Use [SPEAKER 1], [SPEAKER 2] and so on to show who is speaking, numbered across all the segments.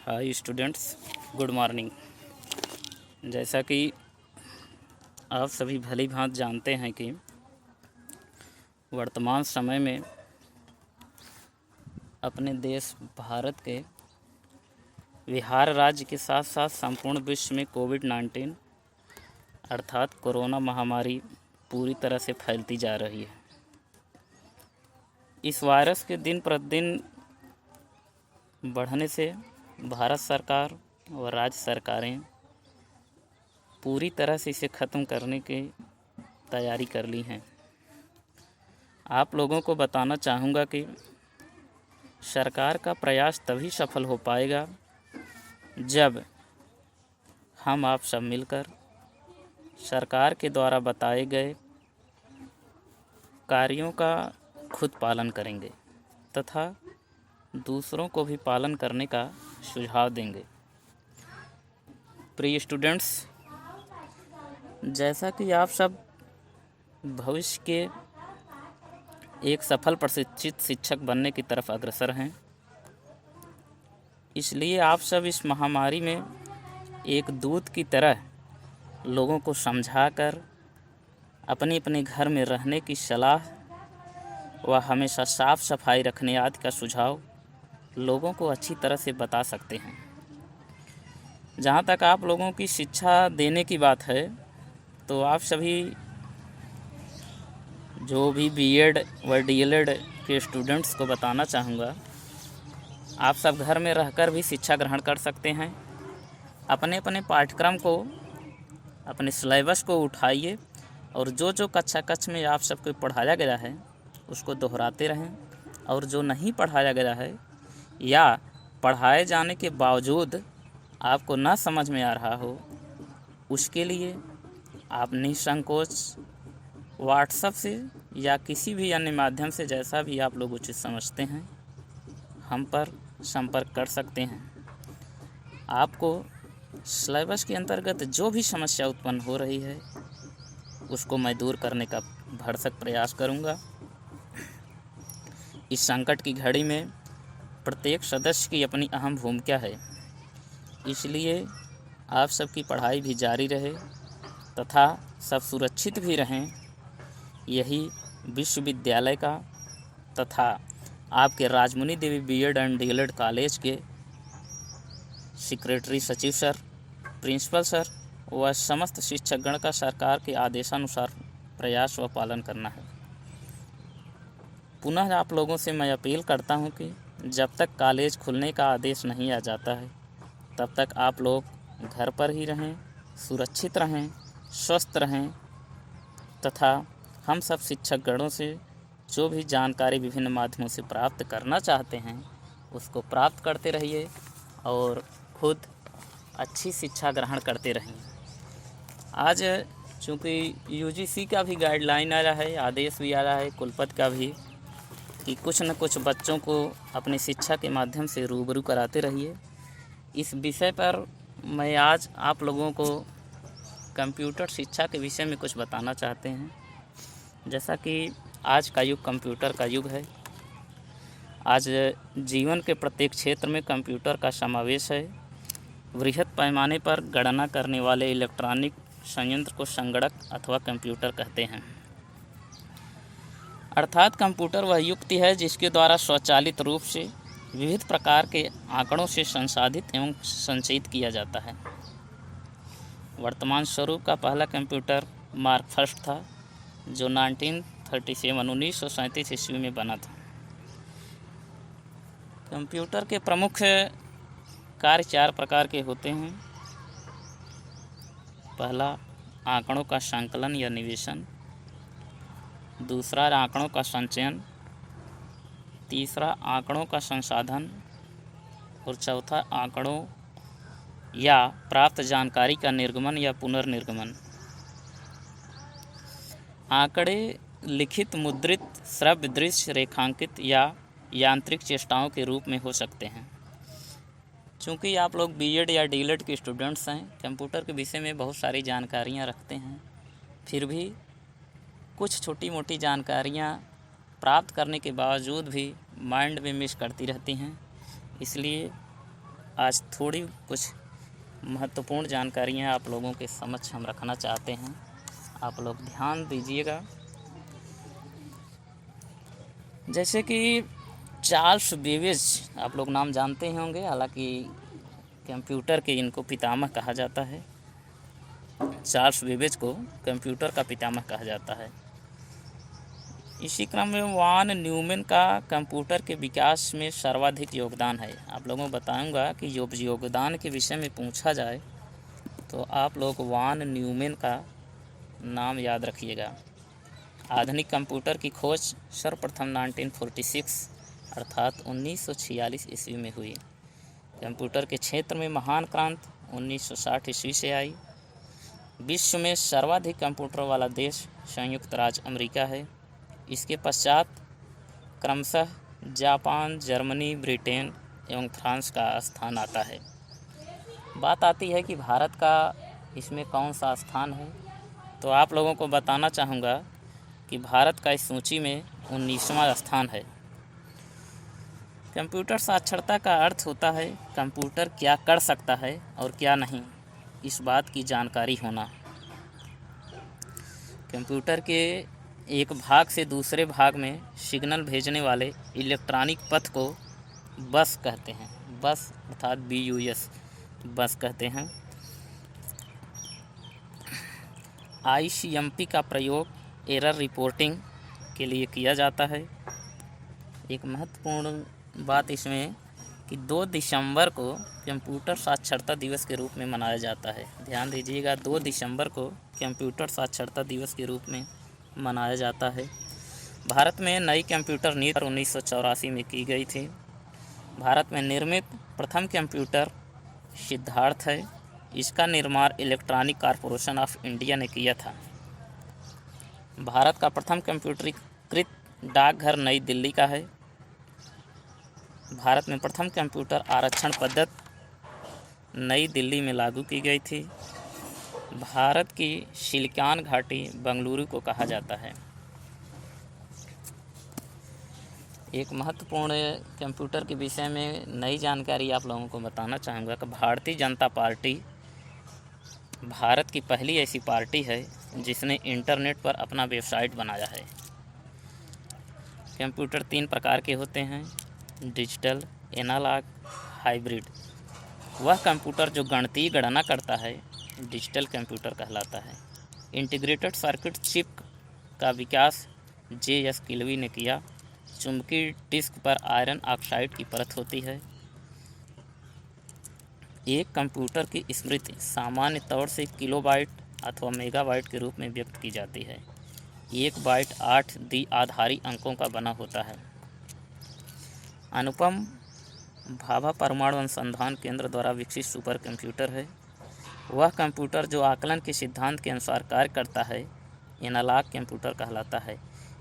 [SPEAKER 1] Hi students, good morning. जैसा कि आप सभी भली भांति जानते हैं कि वर्तमान समय में अपने देश भारत के बिहार राज्य के साथ साथ संपूर्ण विश्व में कोविड-19 अर्थात कोरोना महामारी पूरी तरह से फैलती जा रही है। इस वायरस के दिन प्रतिदिन बढ़ने से भारत सरकार और राज्य सरकारें पूरी तरह से इसे ख़त्म करने की तैयारी कर ली हैं। आप लोगों को बताना चाहूँगा कि सरकार का प्रयास तभी सफल हो पाएगा जब हम आप सब मिलकर सरकार के द्वारा बताए गए कार्यों का खुद पालन करेंगे तथा दूसरों को भी पालन करने का सुझाव देंगे। प्रिय स्टूडेंट्स, जैसा कि आप सब भविष्य के एक सफल प्रशिक्षित शिक्षक बनने की तरफ अग्रसर हैं, इसलिए आप सब इस महामारी में एक दूत की तरह लोगों को समझाकर अपने अपने घर में रहने की सलाह व हमेशा साफ सफाई रखने आदि का सुझाव लोगों को अच्छी तरह से बता सकते हैं। जहाँ तक आप लोगों की शिक्षा देने की बात है, तो आप सभी जो भी बीएड व डीएलएड के स्टूडेंट्स को बताना चाहूँगा, आप सब घर में रहकर भी शिक्षा ग्रहण कर सकते हैं। अपने अपने पाठ्यक्रम को, अपने सिलेबस को उठाइए और जो कक्षा में आप सबको पढ़ाया गया है उसको दोहराते रहें, और जो नहीं पढ़ाया गया है या पढ़ाए जाने के बावजूद आपको ना समझ में आ रहा हो, उसके लिए आप निसंकोच व्हाट्सएप से या किसी भी अन्य माध्यम से, जैसा भी आप लोग उचित समझते हैं, हम पर संपर्क कर सकते हैं। आपको सिलेबस के अंतर्गत जो भी समस्या उत्पन्न हो रही है उसको मैं दूर करने का भरसक प्रयास करूंगा। इस संकट की घड़ी में प्रत्येक सदस्य की अपनी अहम भूमिका है, इसलिए आप सबकी पढ़ाई भी जारी रहे तथा सब सुरक्षित भी रहें, यही विश्वविद्यालय का तथा आपके राजमुनि देवी बीएड एंड डीएलएड कॉलेज के सेक्रेटरी सचिव सर, प्रिंसिपल सर व समस्त शिक्षकगण का सरकार के आदेशानुसार प्रयास व पालन करना है। पुनः आप लोगों से मैं अपील करता हूं कि जब तक कॉलेज खुलने का आदेश नहीं आ जाता है तब तक आप लोग घर पर ही रहें, सुरक्षित रहें, स्वस्थ रहें तथा हम सब शिक्षकगणों से जो भी जानकारी विभिन्न माध्यमों से प्राप्त करना चाहते हैं उसको प्राप्त करते रहिए और खुद अच्छी शिक्षा ग्रहण करते रहिए। आज चूँकि यूजीसी का भी गाइडलाइन आ रहा है, आदेश भी आ रहा है, कुलपति का भी, कि कुछ न कुछ बच्चों को अपनी शिक्षा के माध्यम से रूबरू कराते रहिए। इस विषय पर मैं आज आप लोगों को कंप्यूटर शिक्षा के विषय में कुछ बताना चाहते हैं। जैसा कि आज का युग कंप्यूटर का युग है, आज जीवन के प्रत्येक क्षेत्र में कंप्यूटर का समावेश है। वृहद पैमाने पर गणना करने वाले इलेक्ट्रॉनिक संयंत्र को संगणक अथवा कंप्यूटर कहते हैं। अर्थात कंप्यूटर वह युक्ति है जिसके द्वारा स्वचालित रूप से विविध प्रकार के आंकड़ों से संसाधित एवं संचयित किया जाता है। वर्तमान स्वरूप का पहला कंप्यूटर मार्क फर्स्ट था, जो 1937 ईस्वी में बना था। कंप्यूटर के प्रमुख कार्य 4 प्रकार के होते हैं। पहला, आंकड़ों का संकलन या निवेशन। दूसरा, आंकड़ों का संचयन। तीसरा, आंकड़ों का संसाधन। और चौथा, आंकड़ों या प्राप्त जानकारी का निर्गमन या पुनर्निर्गमन। आंकड़े लिखित, मुद्रित, श्रव्य, दृश्य, रेखांकित या यांत्रिक चेष्टाओं के रूप में हो सकते हैं। चूँकि आप लोग बीएड या डीएलएड के स्टूडेंट्स हैं, कंप्यूटर के विषय में बहुत सारी जानकारियाँ रखते हैं, फिर भी कुछ छोटी मोटी जानकारियाँ प्राप्त करने के बावजूद भी माइंड में मिस करती रहती हैं। इसलिए आज थोड़ी कुछ महत्वपूर्ण जानकारियाँ आप लोगों के समक्ष हम रखना चाहते हैं। आप लोग ध्यान दीजिएगा। जैसे कि चार्ल्स बेबेज आप लोग नाम जानते ही होंगे, हालांकि कंप्यूटर के इनको पितामह कहा जाता है। चार्ल्स बेबेज को कंप्यूटर का पितामह कहा जाता है। इसी क्रम में वान न्यूमैन का कंप्यूटर के विकास में सर्वाधिक योगदान है। आप लोगों को बताऊंगा कि योगदान के विषय में पूछा जाए तो आप लोग वान न्यूमैन का नाम याद रखिएगा। आधुनिक कंप्यूटर की खोज सर्वप्रथम 1946 अर्थात 1946 ईस्वी में हुई। कंप्यूटर के क्षेत्र में महान क्रांति 1960 ईस्वी से आई। विश्व में सर्वाधिक कंप्यूटर वाला देश संयुक्त राज्य अमेरिका है। इसके पश्चात क्रमशः जापान, जर्मनी, ब्रिटेन एवं फ्रांस का स्थान आता है। बात आती है कि भारत का इसमें कौन सा स्थान है, तो आप लोगों को बताना चाहूँगा कि भारत का इस सूची में 19वां स्थान है। कंप्यूटर साक्षरता का अर्थ होता है कंप्यूटर क्या कर सकता है और क्या नहीं, इस बात की जानकारी होना। कंप्यूटर के एक भाग से दूसरे भाग में सिग्नल भेजने वाले इलेक्ट्रॉनिक पथ को बस कहते हैं। बस अर्थात BUS बस कहते हैं। ICMP का प्रयोग एरर रिपोर्टिंग के लिए किया जाता है। एक महत्वपूर्ण बात इसमें कि 2 दिसंबर को कंप्यूटर साक्षरता दिवस के रूप में मनाया जाता है। ध्यान दीजिएगा, 2 दिसंबर को कंप्यूटर साक्षरता दिवस के रूप में मनाया जाता है। भारत में नई कंप्यूटर नीति 1984 में की गई थी। भारत में निर्मित प्रथम कंप्यूटर सिद्धार्थ है। इसका निर्माण इलेक्ट्रॉनिक कॉरपोरेशन ऑफ इंडिया ने किया था। भारत का प्रथम कंप्यूटरीकृत डाकघर नई दिल्ली का है। भारत में प्रथम कंप्यूटर आरक्षण पद्धति नई दिल्ली में लागू की गई थी। भारत की सिलिकॉन घाटी बेंगलुरु को कहा जाता है। एक महत्वपूर्ण कंप्यूटर के विषय में नई जानकारी आप लोगों को बताना चाहूँगा कि भारतीय जनता पार्टी भारत की पहली ऐसी पार्टी है जिसने इंटरनेट पर अपना वेबसाइट बनाया है। कंप्यूटर 3 प्रकार के होते हैं, डिजिटल, एनालॉग, हाइब्रिड। वह कंप्यूटर जो गणितीय गणना करता है डिजिटल कंप्यूटर कहलाता है। इंटीग्रेटेड सर्किट चिप का विकास JS किल्वी ने किया। चुंबकीय डिस्क पर आयरन ऑक्साइड की परत होती है। एक कंप्यूटर की स्मृति सामान्य तौर से किलोबाइट अथवा मेगाबाइट के रूप में व्यक्त की जाती है। 1 बाइट 8 द्विआधारी अंकों का बना होता है। अनुपम भाभा परमाणु अनुसंधान केंद्र द्वारा विकसित सुपर कंप्यूटर है। वह कंप्यूटर जो आकलन के सिद्धांत के अनुसार कार्य करता है एनालॉग कंप्यूटर कहलाता है।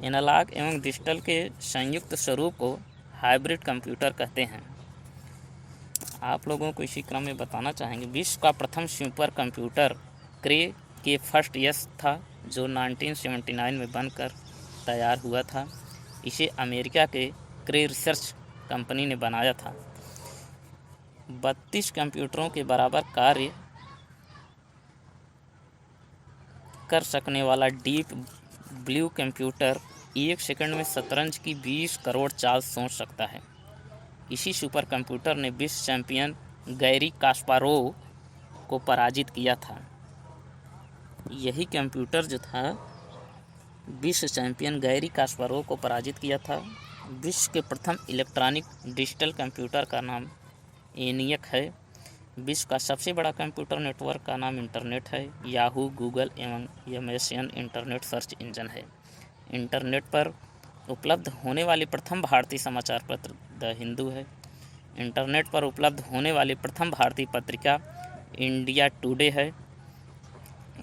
[SPEAKER 1] एनालॉग एवं डिजिटल के संयुक्त स्वरूप को हाइब्रिड कंप्यूटर कहते हैं। आप लोगों को इसी क्रम में बताना चाहेंगे, विश्व का प्रथम सुपर कंप्यूटर क्रे के फर्स्ट यस था जो 1979 में बनकर तैयार हुआ था। इसे अमेरिका के क्रे रिसर्च कंपनी ने बनाया था। 32 कंप्यूटरों के बराबर कार्य कर सकने वाला डीप ब्लू कंप्यूटर 1 सेकंड में शतरंज की 20 करोड़ चाल सोच सकता है। इसी सुपर कंप्यूटर ने विश्व चैंपियन गैरी कास्पारोव को पराजित किया था। यही कंप्यूटर जो था विश्व चैंपियन गैरी कास्पारोव को पराजित किया था। विश्व के प्रथम इलेक्ट्रॉनिक डिजिटल कंप्यूटर का नाम ENIAC है। विश्व का सबसे बड़ा कंप्यूटर नेटवर्क का नाम इंटरनेट है। याहू, गूगल एवं MSN इंटरनेट सर्च इंजन है। इंटरनेट पर उपलब्ध होने वाली प्रथम भारतीय समाचार पत्र द हिंदू है। इंटरनेट पर उपलब्ध होने वाली प्रथम भारतीय पत्रिका इंडिया टुडे है।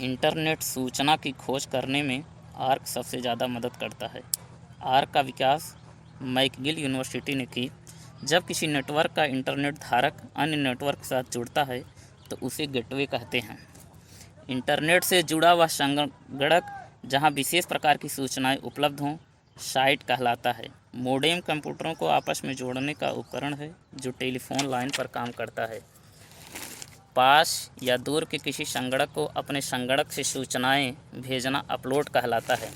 [SPEAKER 1] इंटरनेट सूचना की खोज करने में आर्क सबसे ज़्यादा मदद करता है। आर्क का विकास मैकगिल यूनिवर्सिटी ने की। जब किसी नेटवर्क का इंटरनेट धारक अन्य नेटवर्क के साथ जुड़ता है तो उसे गेटवे कहते हैं। इंटरनेट से जुड़ा हुआ संगणक जहां विशेष प्रकार की सूचनाएं उपलब्ध हों साइट कहलाता है। मोडेम कंप्यूटरों को आपस में जोड़ने का उपकरण है जो टेलीफोन लाइन पर काम करता है। पास या दूर के किसी संगणक को अपने संगणक से सूचनाएं भेजना अपलोड कहलाता है।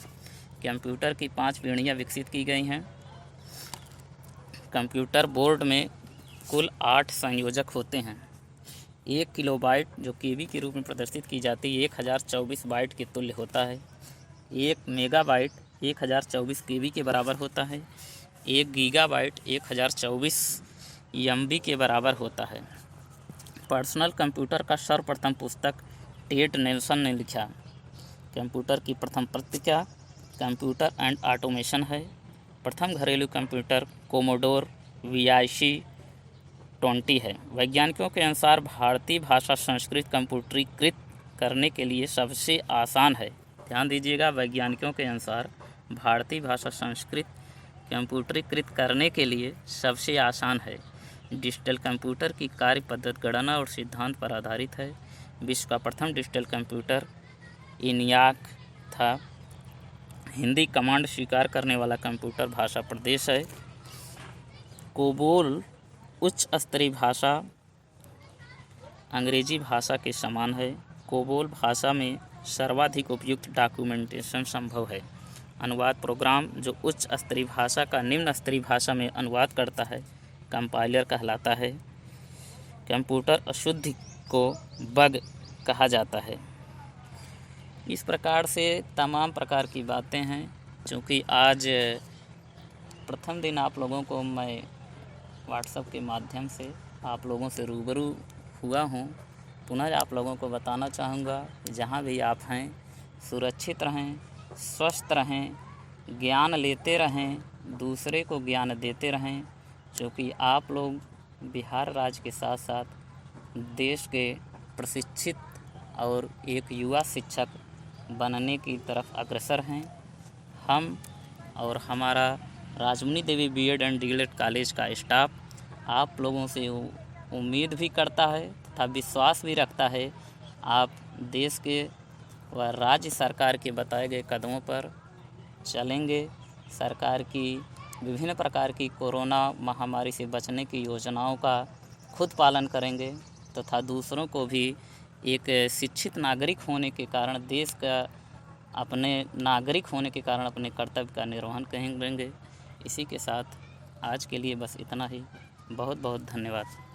[SPEAKER 1] कंप्यूटर की 5 पीढ़ियाँ विकसित की गई हैं। कंप्यूटर बोर्ड में कुल 8 संयोजक होते हैं। 1 किलोबाइट जो केबी के रूप में प्रदर्शित की जाती है 1024 बाइट के तुल्य होता है। 1 मेगाबाइट 1024 केबी के बराबर होता है। 1 गीगाबाइट 1024 एमबी के बराबर होता है। पर्सनल कंप्यूटर का सर्वप्रथम पुस्तक टेड नेल्सन ने लिखा। कंप्यूटर की प्रथम पत्रिका कंप्यूटर एंड ऑटोमेशन है। प्रथम घरेलू कंप्यूटर कोमोडोर VIC-20 है। वैज्ञानिकों के अनुसार भारतीय भाषा संस्कृत कंप्यूटरीकृत करने के लिए सबसे आसान है। ध्यान दीजिएगा, वैज्ञानिकों के अनुसार भारतीय भाषा संस्कृत कंप्यूटरीकृत करने के लिए सबसे आसान है। डिजिटल कंप्यूटर की कार्य पद्धति गणना और सिद्धांत पर आधारित है। विश्व का प्रथम डिजिटल कंप्यूटर ENIAC था। हिंदी कमांड स्वीकार करने वाला कंप्यूटर भाषा प्रदेश है। कोबोल उच्च स्तरीय भाषा अंग्रेजी भाषा के समान है। कोबोल भाषा में सर्वाधिक उपयुक्त डॉक्यूमेंटेशन संभव है। अनुवाद प्रोग्राम जो उच्च स्तरीय भाषा का निम्न स्तरीय भाषा में अनुवाद करता है कंपाइलर कहलाता है। कंप्यूटर अशुद्धि को बग कहा जाता है। इस प्रकार से तमाम प्रकार की बातें हैं। चूँकि आज प्रथम दिन आप लोगों को मैं व्हाट्सएप के माध्यम से आप लोगों से रूबरू हुआ हूँ, पुनः आप लोगों को बताना चाहूँगा कि जहाँ भी आप हैं सुरक्षित रहें, स्वस्थ रहें, ज्ञान लेते रहें, दूसरे को ज्ञान देते रहें। क्योंकि आप लोग बिहार राज्य के साथ साथ देश के प्रशिक्षित और एक युवा शिक्षक बनने की तरफ अग्रसर हैं। हम और हमारा राजमुनि देवी BEd एंड DELED कॉलेज का स्टाफ आप लोगों से उम्मीद भी करता है तथा विश्वास भी रखता है आप देश के व राज्य सरकार के बताए गए कदमों पर चलेंगे। सरकार की विभिन्न प्रकार की कोरोना महामारी से बचने की योजनाओं का खुद पालन करेंगे तथा दूसरों को भी एक शिक्षित नागरिक होने के कारण देश का अपने नागरिक होने के कारण अपने कर्तव्य का निर्वहन करेंगे। इसी के साथ आज के लिए बस इतना ही। बहुत बहुत धन्यवाद।